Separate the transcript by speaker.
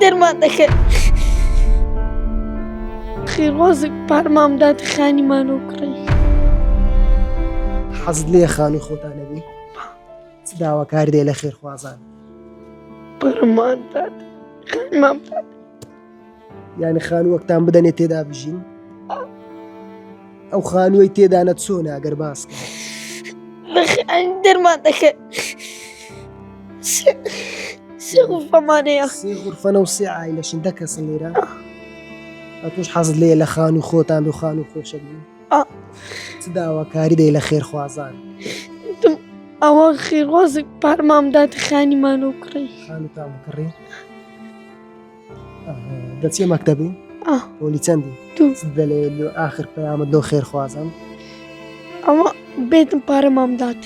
Speaker 1: دەرمانەکە خێوازێک پارمام دات خانیمانەوە کڕی.
Speaker 2: حەزت لێ خانووی خۆتانەبی؟ چ داواکاری دێ لە خێرخوازان؟
Speaker 1: پەرمان دات خانیمان دات.
Speaker 2: یعنی خانووەکتان بدەنێت تێدا بژین؟ ئەو خانووی تێدانە چۆنە ئەگەر باسکە؟
Speaker 1: دەرمانەکە سێ غورفەمانەیە.
Speaker 2: سێ غورفەنە و سێ عایلەشن، دە کەسن لێرە؟ توش حەزت لێ لە خانووی خۆتان بێ و خانووی خۆشەت بێ؟ چ داواکاری دێ لە خێرخوازان؟
Speaker 1: ئەوە خێوازێک پارمام دات خانیمانەوە کڕی.
Speaker 2: خانووتان بکڕی؟ دەچێ مەکتەبی؟ پۆلی چەندی؟ چ دەڵێ آخر پەیامت لەو خێرخوازان؟
Speaker 1: ئەوە بێتم پارەمام دات.